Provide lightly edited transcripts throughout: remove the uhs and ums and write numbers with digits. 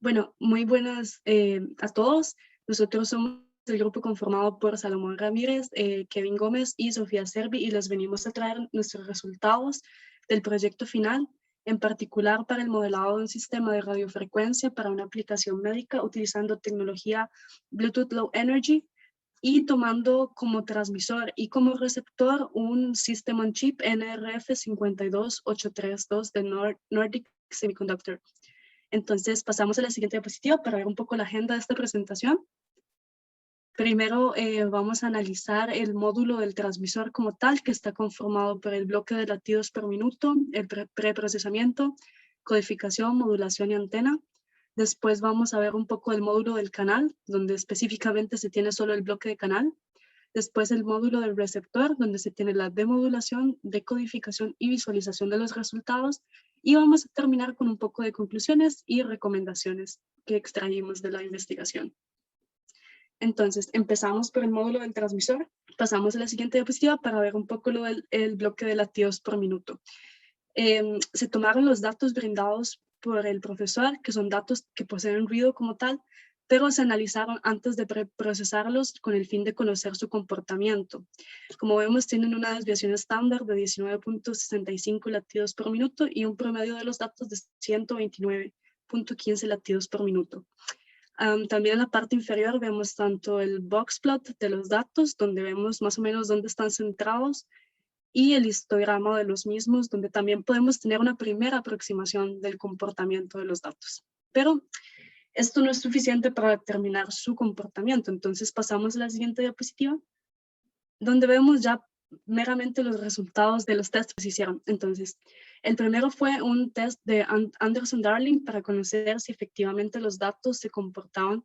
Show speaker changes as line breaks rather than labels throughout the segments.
Bueno, muy buenas a todos. Nosotros somos el grupo conformado por Salomón Ramírez, Kevin Gómez y Sofía Servi, y les venimos a traer nuestros resultados del proyecto final, en particular para el modelado de un sistema de radiofrecuencia para una aplicación médica utilizando tecnología Bluetooth Low Energy y tomando como transmisor y como receptor un System on Chip NRF 52832 de Nordic Semiconductor. Entonces pasamos a la siguiente diapositiva para ver un poco la agenda de esta presentación. Primero vamos a analizar el módulo del transmisor como tal, que está conformado por el bloque de latidos por minuto, el preprocesamiento, codificación, modulación y antena. Después vamos a ver un poco el módulo del canal, donde específicamente se tiene solo el bloque de canal. Después el módulo del receptor, donde se tiene la demodulación, decodificación y visualización de los resultados. Y vamos a terminar con un poco de conclusiones y recomendaciones que extraímos de la investigación. Entonces, empezamos por el módulo del transmisor. Pasamos a la siguiente diapositiva para ver un poco el bloque de latidos por minuto. Se tomaron los datos brindados por el profesor, que son datos que poseen ruido como tal, pero se analizaron antes de procesarlos con el fin de conocer su comportamiento. Como vemos, tienen una desviación estándar de 19.65 latidos por minuto y un promedio de los datos de 129.15 latidos por minuto. También en la parte inferior vemos tanto el boxplot de los datos, donde vemos más o menos dónde están centrados, y el histograma de los mismos, donde también podemos tener una primera aproximación del comportamiento de los datos. Pero esto no es suficiente para determinar su comportamiento. Entonces pasamos a la siguiente diapositiva, donde vemos ya meramente los resultados de los tests que se hicieron. Entonces, el primero fue un test de Anderson-Darling para conocer si efectivamente los datos se comportaban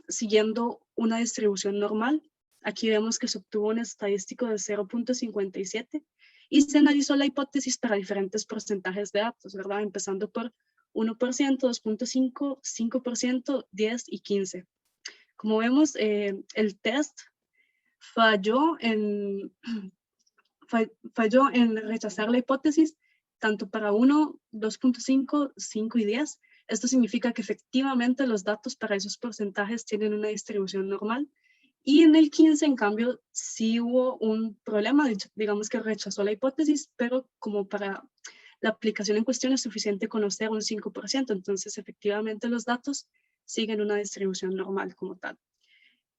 siguiendo una distribución normal. Aquí vemos que se obtuvo un estadístico de 0.57 y se analizó la hipótesis para diferentes porcentajes de datos, ¿verdad? Empezando por 1%, 2.5, 5%, 10 y 15. Como vemos, el test falló en, falló en rechazar la hipótesis tanto para 1, 2.5, 5 y 10. Esto significa que efectivamente los datos para esos porcentajes tienen una distribución normal. Y en el 15, en cambio, sí hubo un problema, digamos que rechazó la hipótesis, pero como para la aplicación en cuestión es suficiente conocer un 5%, entonces efectivamente los datos siguen una distribución normal como tal.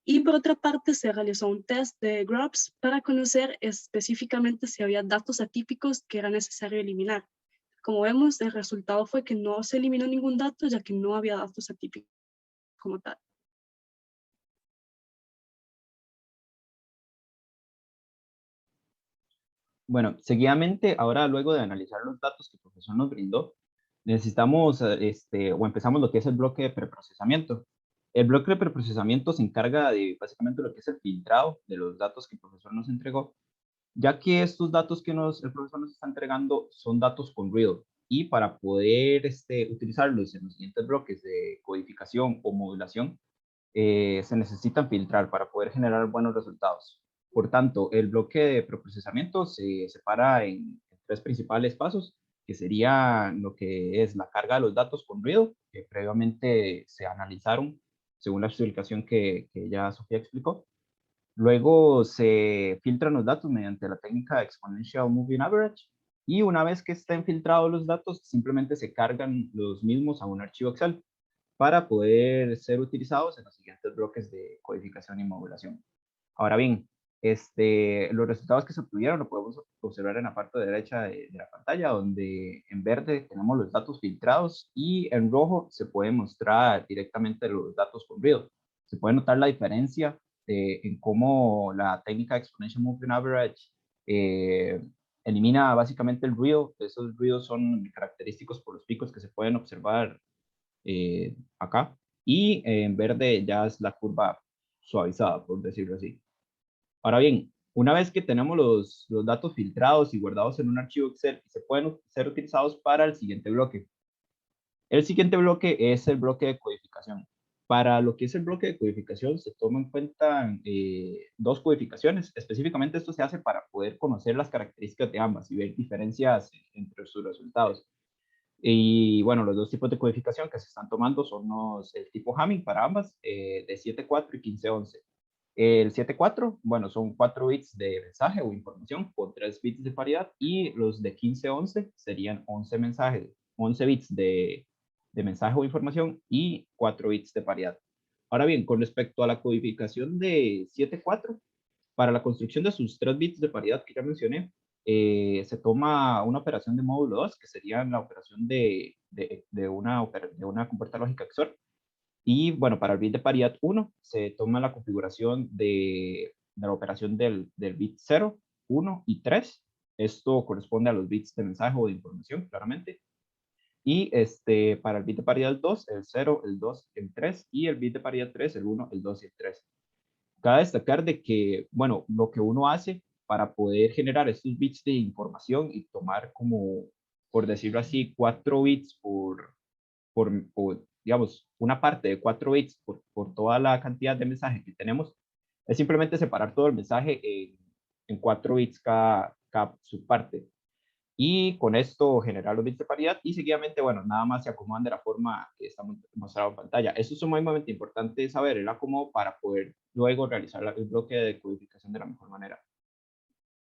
Y por otra parte, se realizó un test de Grubbs para conocer específicamente si había datos atípicos que era necesario eliminar. Como vemos, el resultado fue que no se eliminó ningún dato, ya que no había datos atípicos como tal.
Bueno, seguidamente, ahora luego de analizar los datos que el profesor nos brindó, necesitamos, o empezamos lo que es el bloque de preprocesamiento. El bloque de preprocesamiento se encarga de básicamente lo que es el filtrado de los datos que el profesor nos entregó, ya que estos datos que el profesor nos está entregando son datos con ruido, y para poder utilizarlos en los siguientes bloques de codificación o modulación, se necesitan filtrar para poder generar buenos resultados. Por tanto, el bloque de preprocesamiento se separa en tres principales pasos, que sería lo que es la carga de los datos con ruido, que previamente se analizaron según la explicación que ya Sofía explicó. Luego se filtran los datos mediante la técnica de Exponential Moving Average, y una vez que estén filtrados los datos, simplemente se cargan los mismos a un archivo Excel para poder ser utilizados en los siguientes bloques de codificación y modulación. Ahora bien, los resultados que se obtuvieron lo podemos observar en la parte derecha de la pantalla, donde en verde tenemos los datos filtrados y en rojo se puede mostrar directamente los datos con ruido. Se puede notar la diferencia en cómo la técnica de Exponential Moving Average elimina básicamente el ruido. Esos ruidos son característicos por los picos que se pueden observar acá, y en verde ya es la curva suavizada, por decirlo así. Ahora bien, una vez que tenemos los datos filtrados y guardados en un archivo Excel, se pueden ser utilizados para el siguiente bloque. El siguiente bloque es el bloque de codificación. Para lo que es el bloque de codificación se toman en cuenta dos codificaciones. Específicamente esto se hace para poder conocer las características de ambas y ver diferencias entre sus resultados. Y bueno, los dos tipos de codificación que se están tomando son el tipo Hamming para ambas, de 7.4 y 15.11. El 7.4, bueno, son 4 bits de mensaje o información con 3 bits de paridad, y los de 15.11 serían 11 bits de mensaje o información y 4 bits de paridad. Ahora bien, con respecto a la codificación de 7.4, para la construcción de sus 3 bits de paridad que ya mencioné, se toma una operación de módulo 2, que sería la operación de una compuerta lógica XOR. Y bueno, para el bit de paridad 1 se toma la configuración de la operación del bit 0, 1 y 3. Esto corresponde a los bits de mensaje o de información, claramente. Y para el bit de paridad 2, el 0, el 2, el 3. Y el bit de paridad 3, el 1, el 2 y el 3. Cabe destacar de que, bueno, lo que uno hace para poder generar estos bits de información y tomar como, por decirlo así, 4 bits digamos, una parte de 4 bits por toda la cantidad de mensajes que tenemos, es simplemente separar todo el mensaje en 4 bits cada subparte. Y con esto generar los bits de paridad y seguidamente, bueno, nada más se acomodan de la forma que está mostrado en pantalla. Eso es sumamente importante saber el acomodo para poder luego realizar el bloque de codificación de la mejor manera.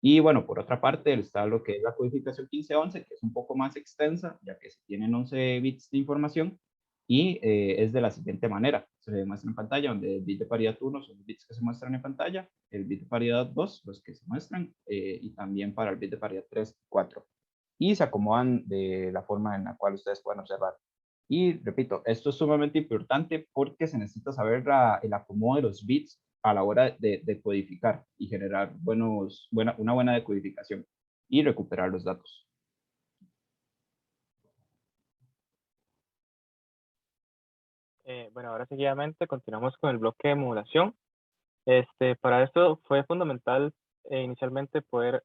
Y bueno, por otra parte está lo que es la codificación 15.11, que es un poco más extensa, ya que se tienen 11 bits de información y es de la siguiente manera. Se muestra en pantalla, donde el bit de paridad 1 son los bits que se muestran en pantalla, el bit de paridad 2 los que se muestran, y también para el bit de paridad 3 y 4. Y se acomodan de la forma en la cual ustedes pueden observar. Y repito, esto es sumamente importante porque se necesita saber el acomodo de los bits a la hora de codificar y generar una buena decodificación y recuperar los datos.
Bueno, ahora seguidamente continuamos con el bloque de modulación. Para esto fue fundamental inicialmente poder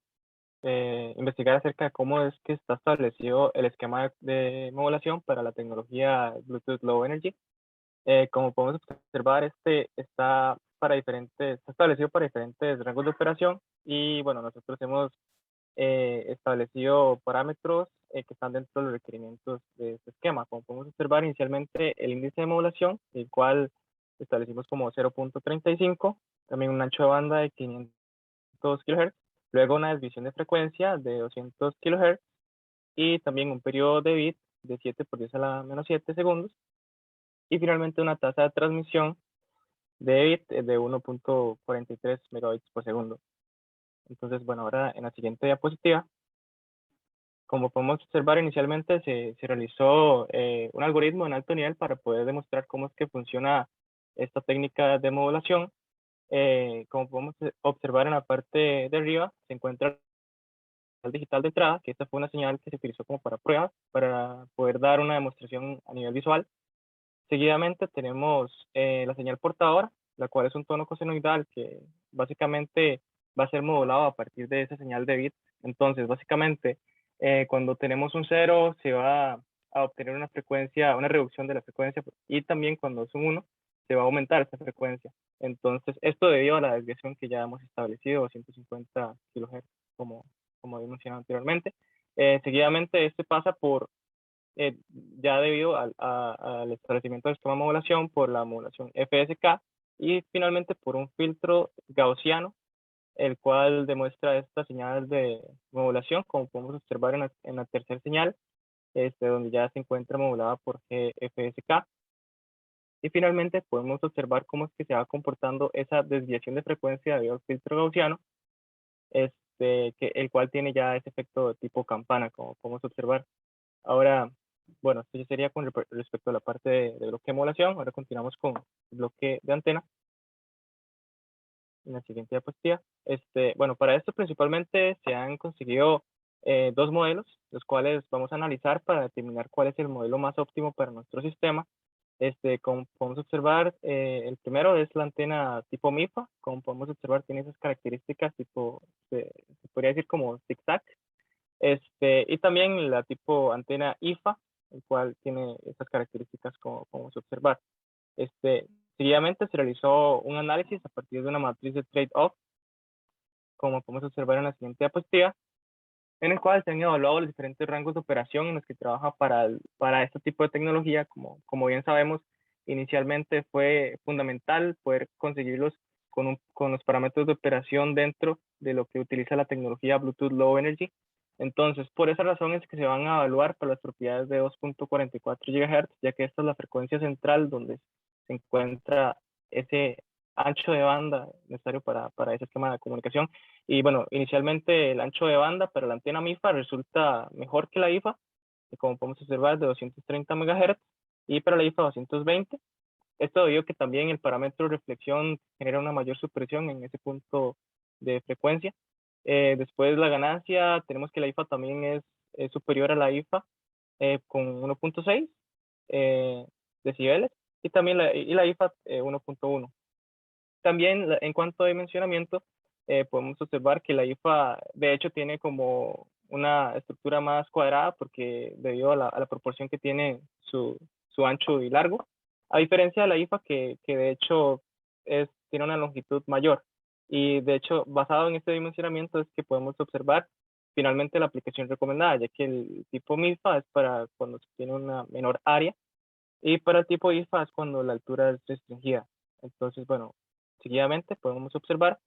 investigar acerca de cómo es que está establecido el esquema de modulación para la tecnología Bluetooth Low Energy. Como podemos observar, está establecido para diferentes rangos de operación y bueno, nosotros hemos establecido parámetros que están dentro de los requerimientos de este esquema. Como podemos observar inicialmente el índice de modulación, el cual establecimos como 0.35, también un ancho de banda de 500 kHz, luego una desviación de frecuencia de 200 kHz y también un periodo de bit de 7 por 10 a la menos 7 segundos y finalmente una tasa de transmisión de bit de 1.43 megabits por segundo. Entonces, bueno, ahora en la siguiente diapositiva, como podemos observar inicialmente, se realizó un algoritmo en alto nivel para poder demostrar cómo es que funciona esta técnica de modulación. Como podemos observar en la parte de arriba, se encuentra el digital de entrada, que esta fue una señal que se utilizó como para prueba, para poder dar una demostración a nivel visual. Seguidamente tenemos la señal portadora, la cual es un tono cosenoidal que básicamente va a ser modulado a partir de esa señal de bit. Entonces, básicamente, cuando tenemos un 0, se va a obtener una frecuencia, una reducción de la frecuencia, y también cuando es un 1, se va a aumentar esa frecuencia. Entonces, esto debido a la desviación que ya hemos establecido, 250 kHz, como había mencionado anteriormente. Seguidamente, pasa por ya debido al establecimiento del esquema de modulación por la modulación FSK y finalmente por un filtro gaussiano, el cual demuestra esta señal de modulación, como podemos observar en la tercera señal, donde ya se encuentra modulada por GFSK. Y finalmente podemos observar cómo es que se va comportando esa desviación de frecuencia debido al filtro gaussiano, el cual tiene ya ese efecto de tipo campana, como podemos observar. Ahora, bueno, esto ya sería con respecto a la parte de bloque de modulación. Ahora continuamos con el bloque de antena. En la siguiente diapositiva. Bueno, para esto principalmente se han conseguido dos modelos, los cuales vamos a analizar para determinar cuál es el modelo más óptimo para nuestro sistema. Como podemos observar, el primero es la antena tipo MIFA. Como podemos observar, tiene esas características tipo, se podría decir como zigzag. Y también la tipo antena IFA, el cual tiene esas características como podemos observar. Seguidamente se realizó un análisis a partir de una matriz de trade-off, como podemos observar en la siguiente diapositiva. en el cual se han evaluado los diferentes rangos de operación en los que trabaja para este tipo de tecnología. Como bien sabemos, inicialmente fue fundamental poder conseguirlos con los parámetros de operación dentro de lo que utiliza la tecnología Bluetooth Low Energy. Entonces, por esa razón es que se van a evaluar para las propiedades de 2.44 GHz, ya que esta es la frecuencia central donde se encuentra ese ancho de banda necesario para ese esquema de comunicación. Y bueno, inicialmente el ancho de banda para la antena MIFA resulta mejor que la IFA, como podemos observar, de 230 MHz, y para la IFA 220. Esto debido a que también el parámetro de reflexión genera una mayor supresión en ese punto de frecuencia. Después la ganancia, tenemos que la IFA también es superior a la IFA con 1.6 decibeles, y también la IFA 1.1. También en cuanto a dimensionamiento, podemos observar que la IFA de hecho tiene como una estructura más cuadrada porque debido a la proporción que tiene su ancho y largo, a diferencia de la IFA que de hecho tiene una longitud mayor. Y de hecho, basado en este dimensionamiento es que podemos observar finalmente la aplicación recomendada, ya que el tipo MIFA es para cuando se tiene una menor área, y para el tipo IFA es cuando la altura es restringida. Entonces, bueno, seguidamente podemos observar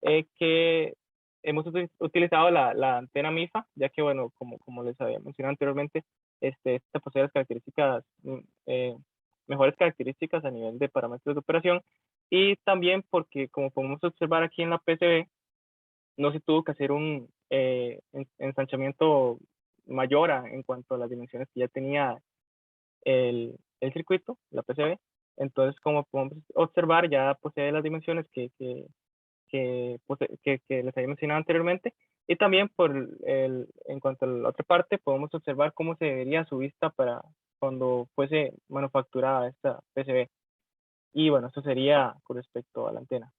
que hemos utilizado la antena MIFA, ya que, bueno, como les había mencionado anteriormente, esta posee las características, mejores características a nivel de parámetros de operación, y también porque, como podemos observar aquí en la PCB, no se tuvo que hacer un ensanchamiento mayor en cuanto a las dimensiones que ya tenía el circuito, la PCB. Entonces, como podemos observar, ya posee las dimensiones que les había mencionado anteriormente. Y también en cuanto a la otra parte, podemos observar cómo se vería su vista para cuando fuese manufacturada esta PCB. Y bueno, eso sería con respecto a la antena.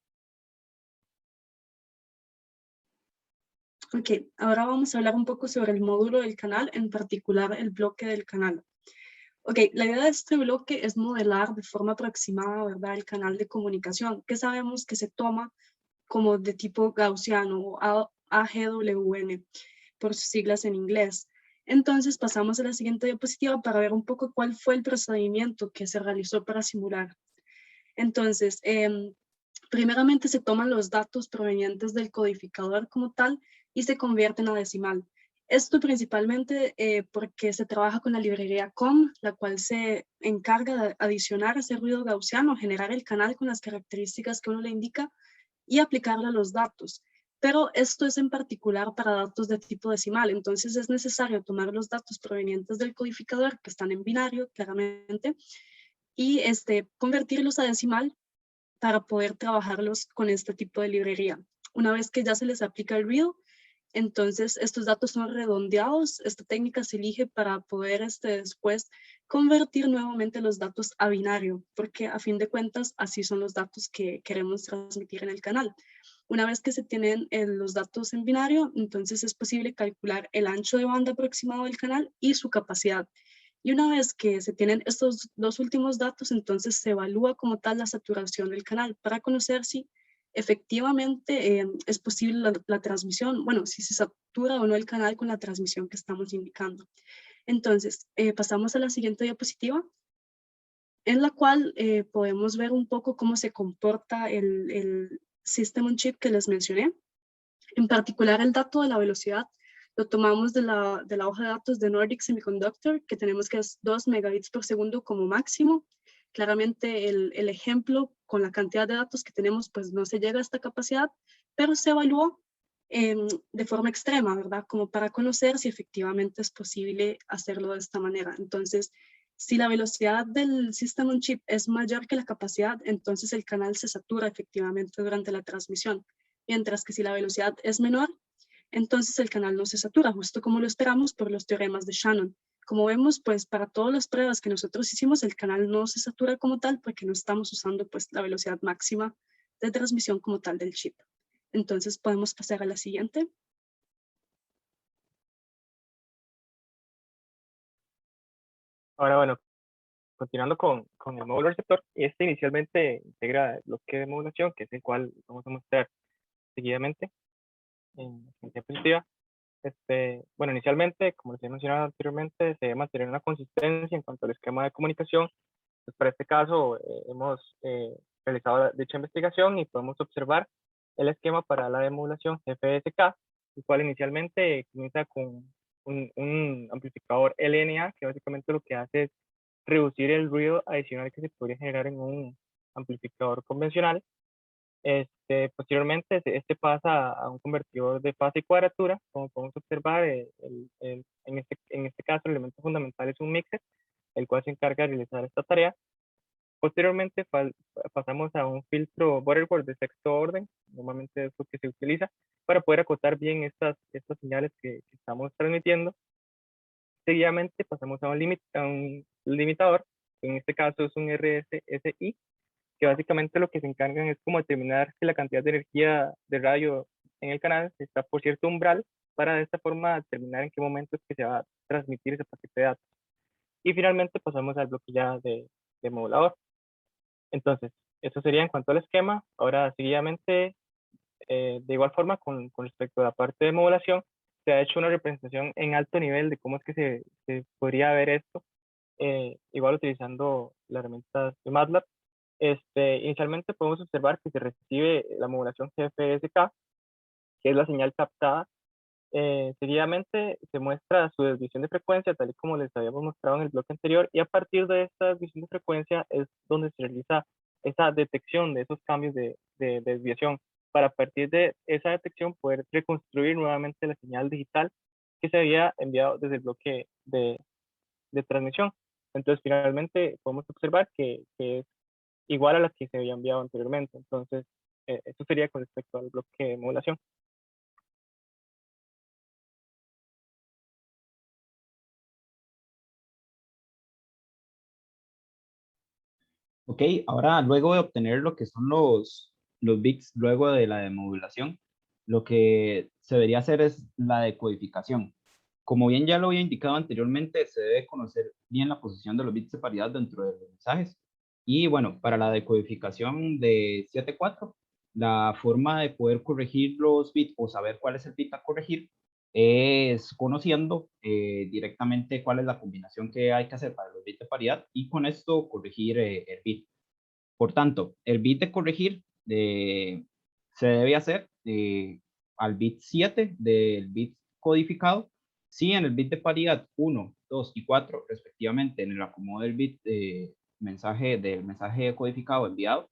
Ok, ahora vamos a hablar un poco sobre el módulo del canal, en particular el bloque del canal. Ok, la idea de este bloque es modelar de forma aproximada, ¿verdad?, el canal de comunicación, que sabemos que se toma como de tipo gaussiano o AGWN, por sus siglas en inglés. Entonces pasamos a la siguiente diapositiva para ver un poco cuál fue el procedimiento que se realizó para simular. Entonces, primeramente se toman los datos provenientes del codificador como tal y se convierten a decimal. Esto principalmente porque se trabaja con la librería COM, la cual se encarga de adicionar ese ruido gaussiano, generar el canal con las características que uno le indica y aplicarle a los datos. Pero esto es en particular para datos de tipo decimal, entonces es necesario tomar los datos provenientes del codificador, que están en binario, claramente, y convertirlos a decimal para poder trabajarlos con este tipo de librería. Una vez que ya se les aplica el real, entonces estos datos son redondeados. Esta técnica se elige para poder después convertir nuevamente los datos a binario, porque a fin de cuentas así son los datos que queremos transmitir en el canal. Una vez que se tienen los datos en binario, entonces es posible calcular el ancho de banda aproximado del canal y su capacidad. Y una vez que se tienen estos dos últimos datos, entonces se evalúa como tal la saturación del canal para conocer si efectivamente es posible la transmisión, bueno, si se satura o no el canal con la transmisión que estamos indicando. Entonces, pasamos a la siguiente diapositiva, en la cual podemos ver un poco cómo se comporta el System on Chip que les mencioné. En particular, el dato de la velocidad lo tomamos de la hoja de datos de Nordic Semiconductor, que tenemos que es 2 megabits por segundo como máximo. Claramente el ejemplo con la cantidad de datos que tenemos, pues no se llega a esta capacidad, pero se evaluó de forma extrema, ¿verdad? Como para conocer si efectivamente es posible hacerlo de esta manera. Entonces, si la velocidad del System on Chip es mayor que la capacidad, entonces el canal se satura efectivamente durante la transmisión. Mientras que si la velocidad es menor, entonces el canal no se satura, justo como lo esperamos por los teoremas de Shannon. Como vemos, pues para todas las pruebas que nosotros hicimos, el canal no se satura como tal porque no estamos usando pues la velocidad máxima de transmisión como tal del chip. Entonces podemos pasar a la siguiente.
Ahora, bueno, continuando con el módulo receptor, inicialmente integra el bloque de modulación, que es el cual vamos a mostrar seguidamente en la diapositiva. Bueno, inicialmente, como les he mencionado anteriormente, se debe mantener una consistencia en cuanto al esquema de comunicación. Pues para este caso, hemos realizado dicha investigación y podemos observar el esquema para la demodulación GFSK, el cual inicialmente comienza con un amplificador LNA, que básicamente lo que hace es reducir el ruido adicional que se podría generar en un amplificador convencional. Posteriormente, pasa a un convertidor de fase y cuadratura. Como podemos observar, en este caso, el elemento fundamental es un mixer, el cual se encarga de realizar esta tarea. Posteriormente, pasamos a un filtro Butterworth de sexto orden. Normalmente es lo que se utiliza para poder acotar bien estas señales que estamos transmitiendo. Seguidamente, pasamos a un limitador, en este caso es un RSSI, que básicamente lo que se encargan es como determinar que la cantidad de energía de radio en el canal está por cierto umbral, para de esta forma determinar en qué momento es que se va a transmitir ese paquete de datos. Y finalmente pasamos al bloque ya de modulador. Entonces, eso sería en cuanto al esquema. Ahora, seguidamente, de igual forma, con respecto a la parte de modulación, se ha hecho una representación en alto nivel de cómo es que se podría ver esto, igual utilizando la herramienta de MATLAB. Inicialmente podemos observar que se recibe la modulación GFSK, que es la señal captada. Seguidamente se muestra su desviación de frecuencia, tal y como les habíamos mostrado en el bloque anterior, y a partir de esta desviación de frecuencia es donde se realiza esa detección de esos cambios de desviación, para a partir de esa detección poder reconstruir nuevamente la señal digital que se había enviado desde el bloque de transmisión. Entonces, finalmente podemos observar que es igual a la que se había enviado anteriormente. Entonces, eso sería con respecto al bloque de modulación.
Ok, ahora luego de obtener lo que son los bits luego de la demodulación, lo que se debería hacer es la decodificación. Como bien ya lo había indicado anteriormente, se debe conocer bien la posición de los bits de paridad dentro de los mensajes. Y bueno, para la decodificación de 7.4, la forma de poder corregir los bits o saber cuál es el bit a corregir es conociendo directamente cuál es la combinación que hay que hacer para los bits de paridad y con esto corregir el bit. Por tanto, el bit de corregir se debe hacer al bit 7 del bit codificado. Si en el bit de paridad 1, 2 y 4, respectivamente, en el acomodo del bit del mensaje codificado enviado,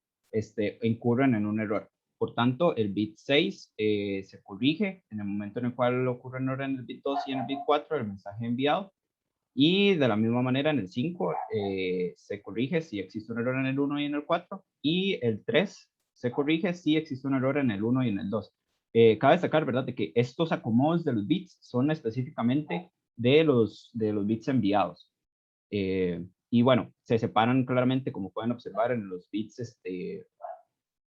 incurren en un error. Por tanto, el bit 6 se corrige en el momento en el cual ocurre un error en el bit 2 y en el bit 4 del mensaje enviado. Y de la misma manera en el 5 se corrige si existe un error en el 1 y en el 4. Y el 3 se corrige si existe un error en el 1 y en el 2. Cabe destacar, ¿verdad?, de que estos acomodos de los bits son específicamente de los bits enviados. Y bueno, se separan claramente, como pueden observar, en los bits,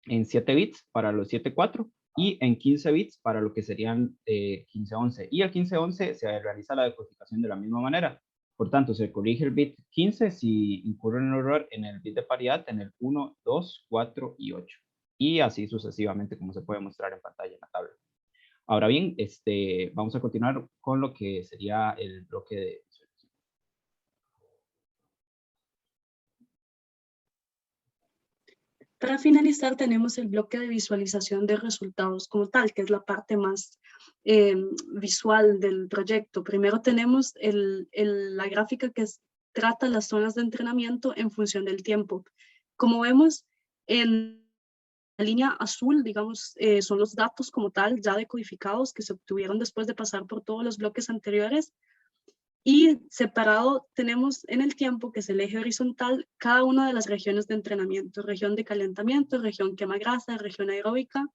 en 7 bits para los 7.4 y en 15 bits para lo que serían 15.11. Y el 15.11 se realiza la decodificación de la misma manera. Por tanto, se corrige el bit 15 si incurre un error en el bit de paridad en el 1, 2, 4 y 8. Y así sucesivamente, como se puede mostrar en pantalla en la tabla. Ahora bien, vamos a continuar con lo que sería el bloque de visualización.
Para finalizar, tenemos el bloque de visualización de resultados como tal, que es la parte más visual del proyecto. Primero tenemos la gráfica que trata las zonas de entrenamiento en función del tiempo. Como vemos, en la línea azul, digamos, son los datos como tal, ya decodificados, que se obtuvieron después de pasar por todos los bloques anteriores. Y separado tenemos en el tiempo, que es el eje horizontal, cada una de las regiones de entrenamiento: región de calentamiento, región quema grasa, región aeróbica,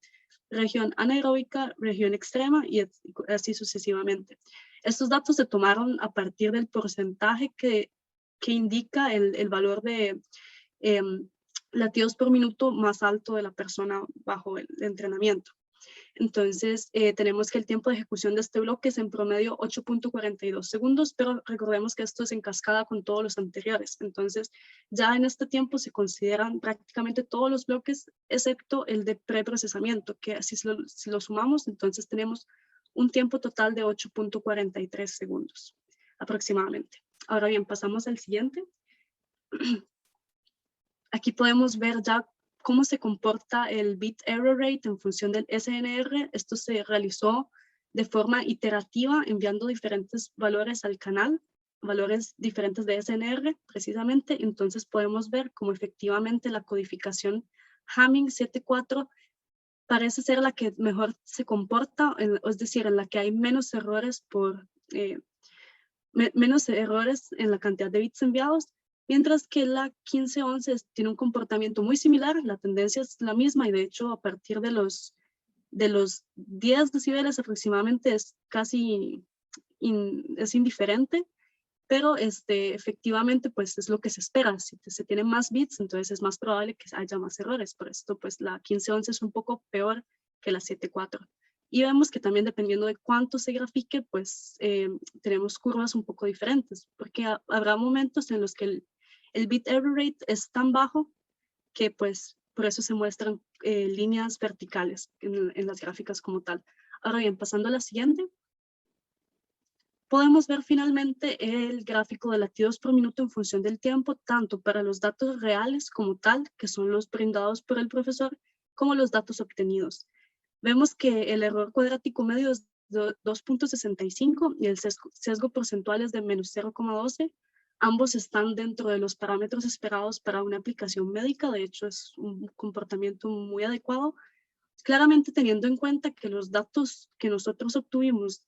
región anaeróbica, región extrema y así sucesivamente. Estos datos se tomaron a partir del porcentaje que indica el valor de latidos por minuto más alto de la persona bajo el entrenamiento. Entonces, tenemos que el tiempo de ejecución de este bloque es en promedio 8.42 segundos, pero recordemos que esto es en cascada con todos los anteriores. Entonces, ya en este tiempo se consideran prácticamente todos los bloques, excepto el de preprocesamiento, que si lo sumamos, entonces tenemos un tiempo total de 8.43 segundos aproximadamente. Ahora bien, pasamos al siguiente. Aquí podemos ver ya cómo se comporta el bit error rate en función del SNR. Esto se realizó de forma iterativa, enviando diferentes valores al canal, valores diferentes de SNR precisamente. Entonces podemos ver cómo efectivamente la codificación Hamming 7.4 parece ser la que mejor se comporta, es decir, en la que hay menos errores menos errores en la cantidad de bits enviados, mientras que la 1511 tiene un comportamiento muy similar, la tendencia es la misma y de hecho a partir de los 10 decibeles aproximadamente es casi es indiferente, pero efectivamente pues es lo que se espera. Si se tienen más bits, entonces es más probable que haya más errores. Por esto pues la 1511 es un poco peor que la 7.4. Y vemos que también dependiendo de cuánto se grafique, pues tenemos curvas un poco diferentes, porque habrá momentos en los que el bit error rate es tan bajo que pues por eso se muestran líneas verticales en las gráficas como tal. Ahora bien, pasando a la siguiente, podemos ver finalmente el gráfico de latidos por minuto en función del tiempo, tanto para los datos reales como tal, que son los brindados por el profesor, como los datos obtenidos. Vemos que el error cuadrático medio es de 2.65 y el sesgo porcentual es de menos 0.12. Ambos están dentro de los parámetros esperados para una aplicación médica. De hecho, es un comportamiento muy adecuado. Claramente teniendo en cuenta que los datos que nosotros obtuvimos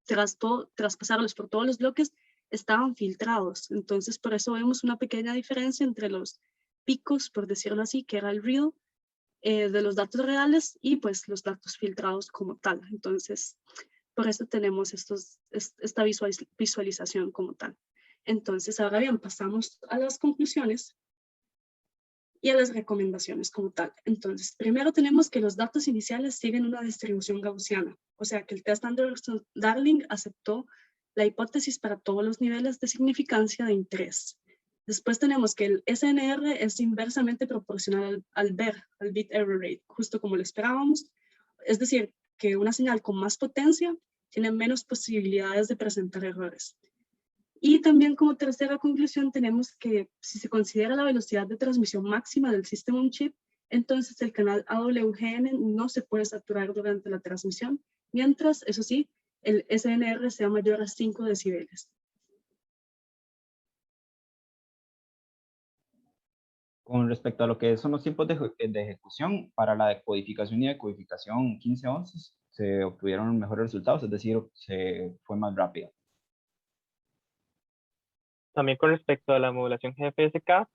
tras pasarlos por todos los bloques estaban filtrados. Entonces, por eso vemos una pequeña diferencia entre los picos, por decirlo así, que era el real, de los datos reales y pues los datos filtrados como tal. Entonces, por eso tenemos esta visualización como tal. Entonces, ahora bien, pasamos a las conclusiones y a las recomendaciones como tal. Entonces, primero tenemos que los datos iniciales siguen una distribución gaussiana, o sea que el test Anderson-Darling aceptó la hipótesis para todos los niveles de significancia de interés. Después tenemos que el SNR es inversamente proporcional al bit error rate, justo como lo esperábamos. Es decir, que una señal con más potencia tiene menos posibilidades de presentar errores. Y también como tercera conclusión tenemos que si se considera la velocidad de transmisión máxima del System on Chip, entonces el canal AWGN no se puede saturar durante la transmisión, mientras, eso sí, el SNR sea mayor a 5 decibeles.
Con respecto a lo que son los tiempos de ejecución, para la decodificación y decodificación 1511 se obtuvieron mejores resultados, es decir, se fue más rápido.
También con respecto a la modulación GFSK,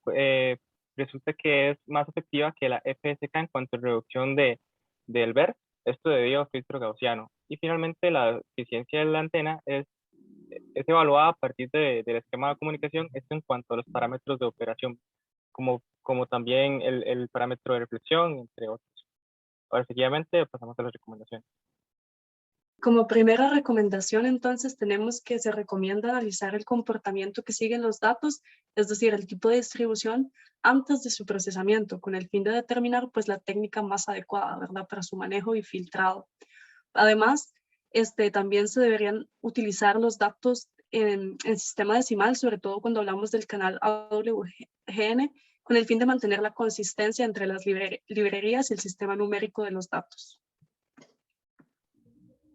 resulta que es más efectiva que la FSK en cuanto a reducción del BER, esto debido a filtro gaussiano. Y finalmente la eficiencia de la antena es evaluada a partir del esquema de comunicación, esto en cuanto a los parámetros de operación, como también el parámetro de reflexión, entre otros. Ahora, seguidamente pasamos a las recomendaciones.
Como primera recomendación, entonces, tenemos que se recomienda analizar el comportamiento que siguen los datos, es decir, el tipo de distribución, antes de su procesamiento, con el fin de determinar pues, la técnica más adecuada, ¿verdad?, para su manejo y filtrado. Además, también se deberían utilizar los datos en sistema decimal, sobre todo cuando hablamos del canal AWGN, con el fin de mantener la consistencia entre las librerías y el sistema numérico de los datos.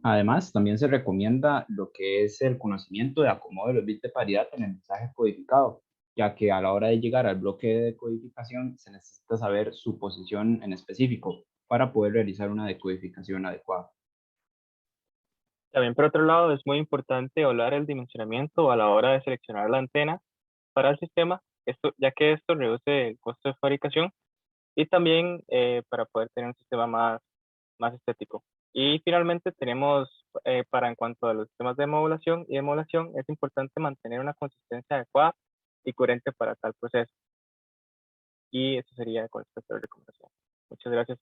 Además, también se recomienda lo que es el conocimiento de acomodo de los bits de paridad en el mensaje codificado, ya que a la hora de llegar al bloque de decodificación se necesita saber su posición en específico para poder realizar una decodificación adecuada.
También, por otro lado, es muy importante evaluar el dimensionamiento a la hora de seleccionar la antena para el sistema, ya que esto reduce el costo de fabricación y también para poder tener un sistema más estético. Y finalmente tenemos, en cuanto a los sistemas de modulación y demodulación, es importante mantener una consistencia adecuada y coherente para tal proceso. Y eso sería con respecto a la recomendación. Muchas gracias.